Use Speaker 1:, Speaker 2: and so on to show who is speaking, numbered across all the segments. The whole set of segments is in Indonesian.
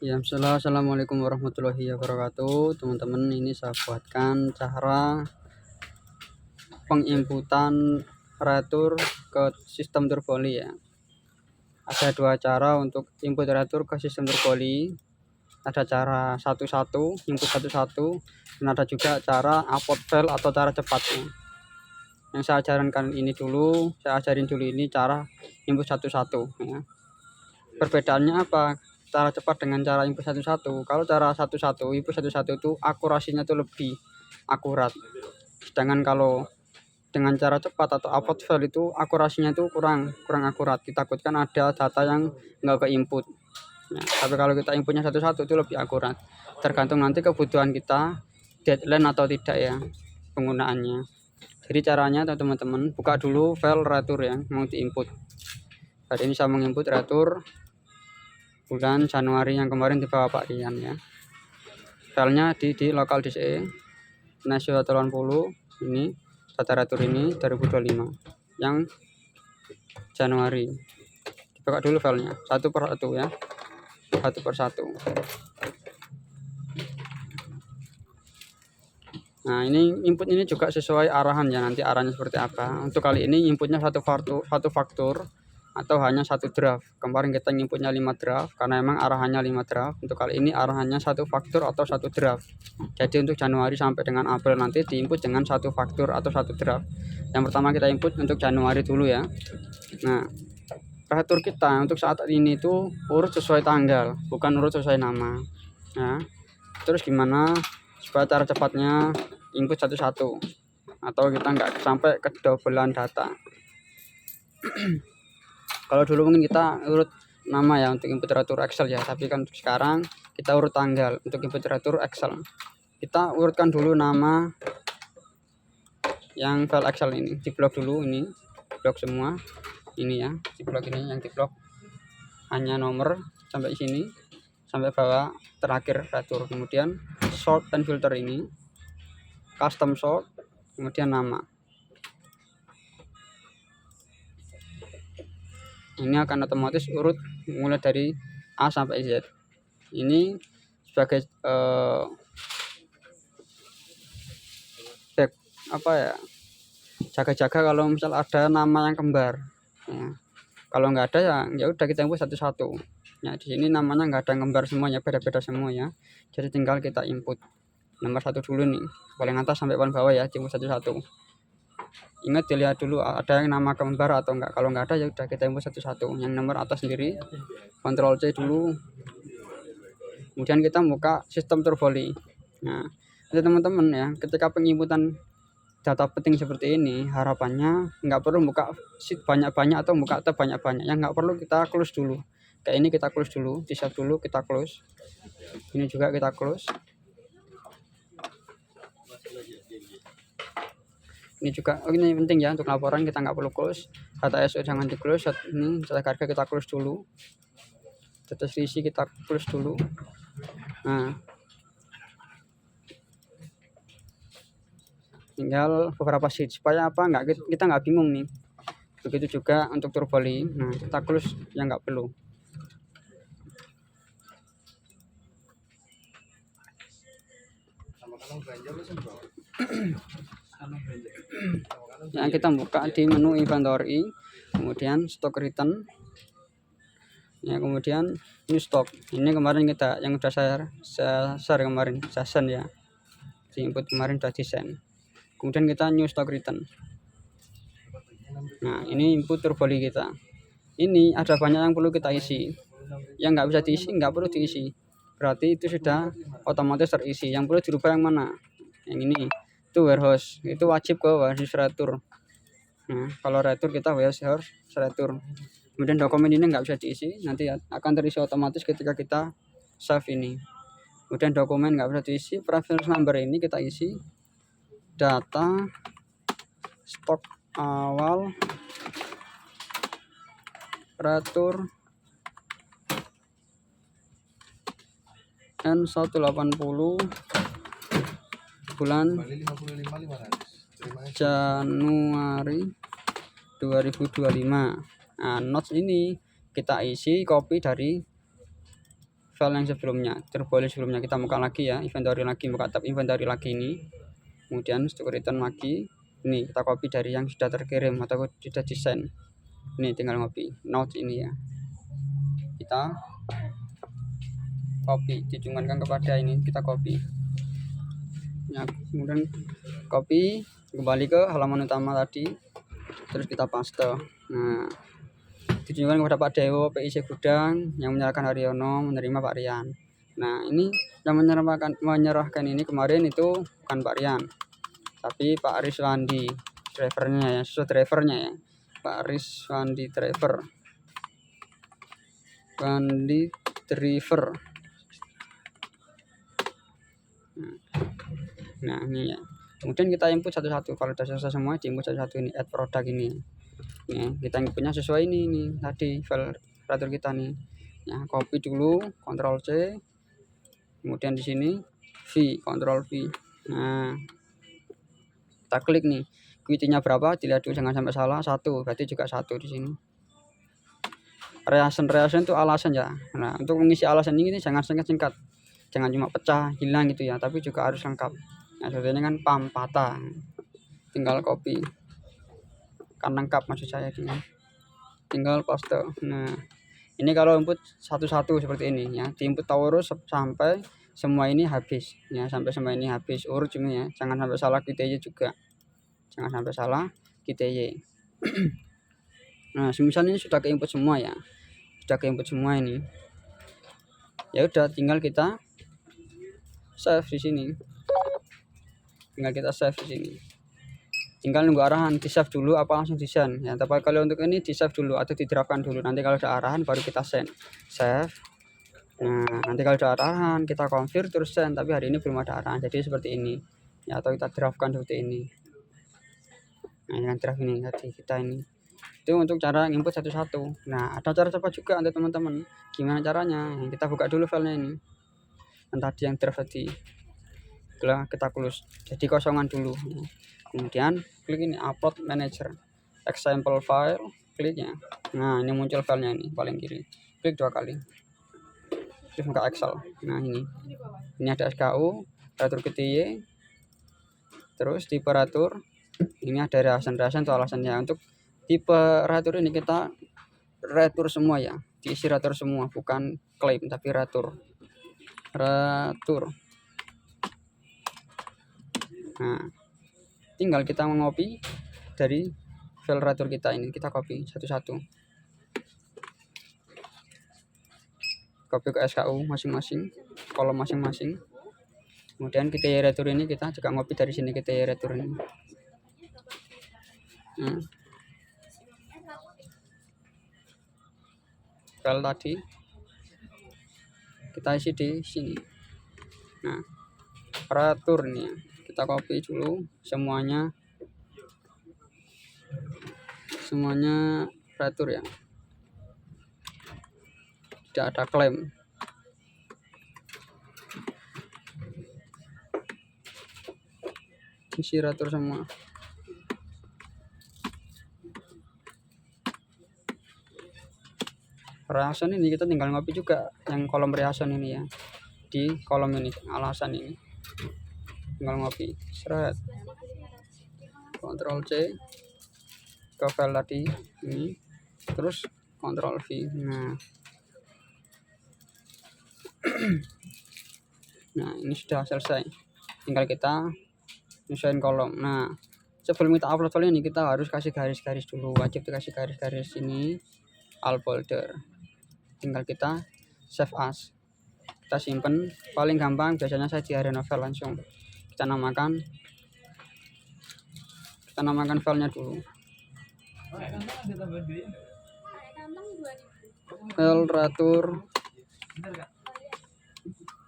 Speaker 1: Ya, assalamualaikum warahmatullahi wabarakatuh. Teman-teman, ini saya buatkan cara penginputan retur ke sistem Turboli ya. Ada dua cara untuk input retur ke sistem Turboli. Ada cara satu-satu, input satu-satu, dan ada juga cara upload file atau cara cepatnya. Yang saya ajarkan ini dulu, saya ajarin dulu ini cara input satu-satu ya. Perbedaannya apa? Cara cepat dengan cara input satu-satu. Kalau cara satu-satu, input satu-satu itu akurasinya itu lebih akurat. Sedangkan kalau dengan cara cepat atau upload file itu akurasinya itu kurang akurat. Ditakutkan ada data yang nggak ke input. Ya, tapi kalau kita inputnya satu-satu itu lebih akurat. Tergantung nanti kebutuhan kita, deadline atau tidak ya penggunaannya. Jadi caranya teman-teman buka dulu file retur yang mau diinput. Hari ini saya menginput retur bulan Januari yang kemarin dibawa Pak Rian ya. Filenya di lokal disk Nasio 80 ini data retur ini 2025 yang Januari. Dibuka dulu filenya satu per satu ya, satu per satu. Nah, ini input ini juga sesuai arahan ya, nanti arahnya seperti apa. Untuk kali ini inputnya satu faktur atau hanya satu draft. Kemarin kita inputnya 5 draft karena emang arahannya 5 draft. Untuk kali ini arahannya satu faktur atau satu draft. Jadi untuk Januari sampai dengan April nanti diinput dengan satu faktur atau satu draft. Yang pertama kita input untuk Januari dulu ya. Nah, retur kita untuk saat ini itu urut sesuai tanggal, bukan urut sesuai nama. Nah, terus gimana supaya cara cepatnya input satu-satu atau kita nggak sampai kedobelan data. Kalau dulu mungkin kita urut nama ya untuk input retur Excel ya, tapi kan sekarang kita urut tanggal untuk input retur Excel. Kita urutkan dulu nama yang file Excel ini, di blok dulu ini, blok semua ini ya, di blok ini yang di blok hanya nomor sampai sini, sampai bawah terakhir retur. Kemudian sort dan filter ini, custom sort, kemudian nama. Ini akan otomatis urut mulai dari A sampai Z. Ini sebagai jaga-jaga kalau misal ada nama yang kembar ya. Kalau nggak ada ya udah kita input satu-satu ya. Di sini namanya nggak ada yang kembar semuanya, beda-beda semua ya. Jadi tinggal kita input nomor satu dulu nih, paling atas sampai paling bawah ya, input satu-satu. Ingat dilihat dulu ada yang nama kembar atau enggak. Kalau nggak ada ya udah kita input satu-satu. Yang nomor atas sendiri Ctrl C dulu. Kemudian kita buka sistem Turboli. Nah, jadi teman-teman ya, ketika penginputan data penting seperti ini, harapannya nggak perlu buka sheet banyak-banyak atau buka tab banyak-banyak. Yang nggak perlu kita close dulu. Kayak ini kita close dulu, di save dulu, kita close. Ini juga kita close. Ini juga ini penting ya untuk laporan, kita nggak perlu close. Data SO jangan di close. Ini data harga kita close dulu. Data selisih kita close dulu. Nah, tinggal beberapa sheet supaya apa, kita nggak bingung nih. Begitu juga untuk Turboli. Nah, kita close yang nggak perlu. Yang kita buka di menu inventory, kemudian stock return ya, kemudian new stock. Ini kemarin kita yang udah saya share kemarin, saya send ya, di input kemarin udah di send. Kemudian kita new stock return. Nah, ini input Turboli kita. Ini ada banyak yang perlu kita isi, yang nggak bisa diisi nggak perlu diisi, berarti itu sudah otomatis terisi. Yang perlu dirubah yang mana? Yang ini, itu warehouse, itu wajib ke warehouse retur. Nah, kalau retur kita warehouse retur. Kemudian dokumen ini nggak bisa diisi, nanti akan terisi otomatis ketika kita save ini. Kemudian dokumen nggak bisa diisi, preference number ini kita isi, data stok awal retur N180 bulan Januari 2025. Nah, notes ini kita isi copy dari file yang sebelumnya, Turbolin sebelumnya. Kita buka lagi ya, inventory lagi, buka tab inventory lagi ini. Kemudian stuk return lagi. Ini kita copy dari yang sudah terkirim atau sudah desain. Ini tinggal copy note ini ya. Kita copy, dicungkankan kepada ini, kita copy. Ya, kemudian copy kembali ke halaman utama tadi. Terus kita paste. Nah, ditujukan kepada Pak Dewo, PIC Gudang, yang menyerahkan Haryono, menerima Pak Rian. Nah, ini yang menyerahkan ini kemarin itu bukan Pak Rian, tapi Pak Riswandi, drivernya ya, sesuai drivernya ya, Pak Riswandi driver, Wandi driver. Nah, ini ya. Kemudian kita input satu-satu. Kalau sudah selesai semua, diinput satu-satu ini, add product ini. Ya, kita inputnya sesuai ini nih tadi file operator kita nih. Ya, copy dulu, Ctrl C. Kemudian di sini V, Ctrl V. Nah, kita klik nih. Quit-nya berapa? Dilihat dulu, jangan sampai salah. 1, berarti juga 1 di sini. Reason itu alasan ya. Nah, untuk mengisi alasan ini jangan singkat-singkat. Jangan cuma pecah, hilang gitu ya, tapi juga harus lengkap. Nah, sebenarnya kan pam patah. Tinggal copy. Kan lengkap maksud saya ini. Tinggal paste. Nah, ini kalau input satu-satu seperti ini ya. Diinput terus sampai semua ini habis ya, sampai semua ini habis. Urut cuma ya. Jangan sampai salah QTY juga. Jangan sampai salah QTY. Nah, semisal ini sudah ke input semua ya. Sudah ke input semua ini. Ya udah, tinggal kita save di sini. Tinggal kita save di sini. Tinggal nunggu arahan, di save dulu apa langsung desain ya. Tapi kalau untuk ini di save dulu atau diterapkan dulu. Nanti kalau ada arahan baru kita save. Nah, nanti kalau ada arahan kita confirm terus send. Tapi hari ini belum ada arahan, jadi seperti ini ya, atau kita draftkan seperti ini. Nah, yang draft ini tadi kita ini. Itu untuk cara input satu-satu. Nah, ada cara cepat juga untuk teman-teman. Gimana caranya? Kita buka dulu filenya ini. Yang tadi yang draft tadi. Setelah kita close, jadi kosongan dulu. Kemudian klik ini upload manager, example file, kliknya. Nah, ini muncul filenya ini paling kiri. Klik 2 kali. Terus buka Excel. Nah, ini ada SKU, ratur QTY. Terus tipe ratur. Ini ada reason itu alasannya. Untuk tipe ratur ini kita ratur semua ya, diisi ratur semua, bukan klaim tapi ratur. Nah, tinggal kita mengopi dari file ratur kita ini, kita copy satu-satu, copy ke SKU masing-masing, kolom masing-masing. Kemudian QTY ratur ini kita juga ngopi dari sini, QTY ratur ini. File tadi kita isi di sini. Nah, ratur nih kita copy dulu semuanya ratur ya, tidak ada klaim. Isi ratur semua. Reason ini kita tinggal ngopi juga yang kolom reason ini ya, di kolom ini alasan ini tinggal ngopi, seret, Ctrl C ke file tadi ini, terus Ctrl V. Nah, ini sudah selesai, tinggal kita nyesuaiin kolom. Nah, sebelum kita upload file ini kita harus kasih garis-garis dulu, wajib dikasih garis-garis ini, all folder. Tinggal kita save as, kita simpen. Paling gampang biasanya saya di area novel langsung kita namakan filenya dulu, file ratur.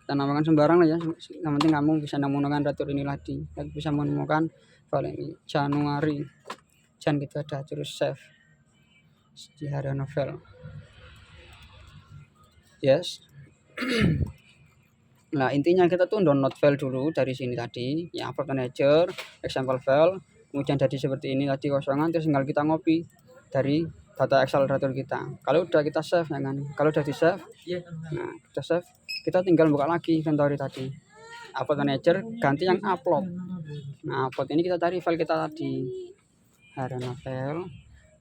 Speaker 1: Kita namakan sembarang lah ya, yang penting kamu bisa menemukan ratur ini lagi, bisa menemukan file ini Januari Jan gitu ada, terus save di area novel. Yes. Nah, intinya kita tuh download file dulu dari sini tadi ya, upload manager, example file. Kemudian jadi seperti ini tadi kosongan, terus tinggal kita ngopi dari data Excel ratur kita. Kalau udah kita save ya kan, kalau udah di save, nah kita save, kita tinggal buka lagi inventory tadi, upload manager, ganti yang upload. Nah, upload ini kita cari file kita tadi, ada novel,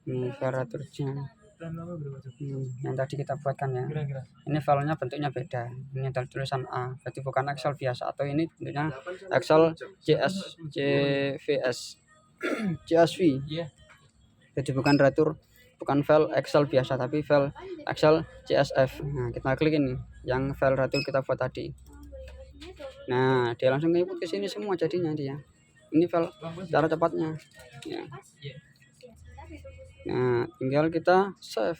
Speaker 1: ini file returnya, yang tadi kita buatkan ya. Ini filenya bentuknya beda, ini ada tulisan A, berarti bukan Excel biasa, atau ini bentuknya Excel JVS CSV, jadi bukan retur, bukan file Excel biasa, tapi file Excel CSV. Nah, kita klik ini yang file retur kita buat tadi. Nah, dia langsung input ke sini semua jadinya dia. Ini file cara cepatnya ya. Nah, tinggal kita save.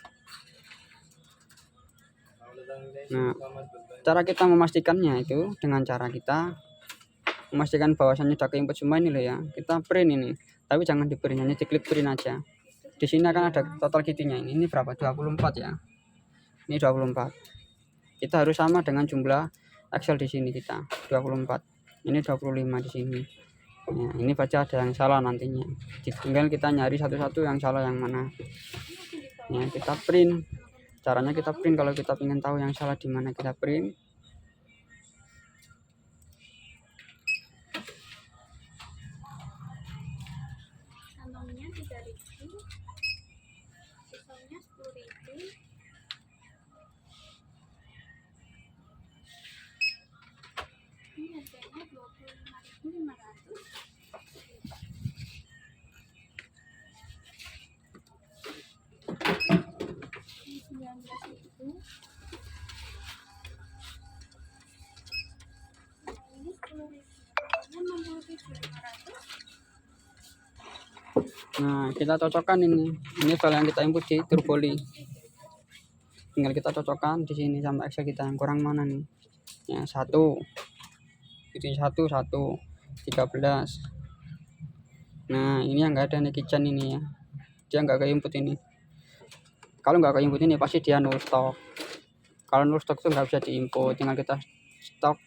Speaker 1: Nah, cara kita memastikannya itu dengan cara kita memastikan bahwasannya sudah ke input semua ini loh ya. Kita print ini, tapi jangan di print, hanya diklik print aja. Di sini akan ada total kitinya ini. Ini berapa? 24 ya. Ini 24. Kita harus sama dengan jumlah Excel di sini kita. 24. Ini 25 di sini. Ya, ini baca ada yang salah nantinya. Tinggal kita nyari satu-satu yang salah yang mana. Ya, kita print. Caranya kita print kalau kita ingin tahu yang salah di mana, kita print.
Speaker 2: Kantongnya 3.000, sisanya 10.000. Ini harganya 25.500. Ini 19.000. Ini 10.000. Ini 67.500.
Speaker 1: Nah, kita cocokkan ini. Ini file yang kita input di Turboli. Tinggal kita cocokkan di sini sama Excel kita yang kurang mana nih. Ya, 1. Itu 1 13. Nah, ini yang enggak ada nih kitchen ini ya. Dia enggak ke input ini. Kalau enggak ke input ini pasti dia null stock. Kalau null stock itu enggak bisa diinput, tinggal kita stok,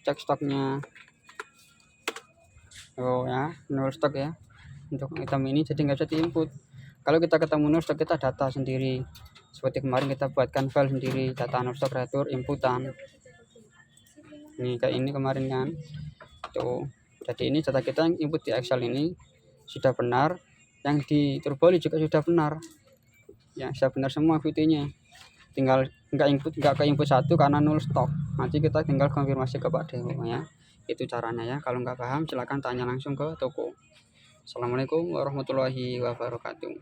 Speaker 1: cek stoknya. Oh ya, null stock ya. Untuk item ini jadi nggak bisa diinput. Kalau kita ketemu null stock, kita data sendiri. Seperti kemarin kita buatkan file sendiri, data null stock retur inputan. Ini kayak ini kemarin kan. Tuh. Jadi ini data kita yang input di Excel ini sudah benar, yang di Turboli juga sudah benar. Ya, sudah benar semua VT-nya. Tinggal nggak ke input satu karena null stock. Nanti kita tinggal konfirmasi ke Pak Dewo ya. Itu caranya ya. Kalau nggak paham silakan tanya langsung ke toko. Assalamualaikum warahmatullahi wabarakatuh.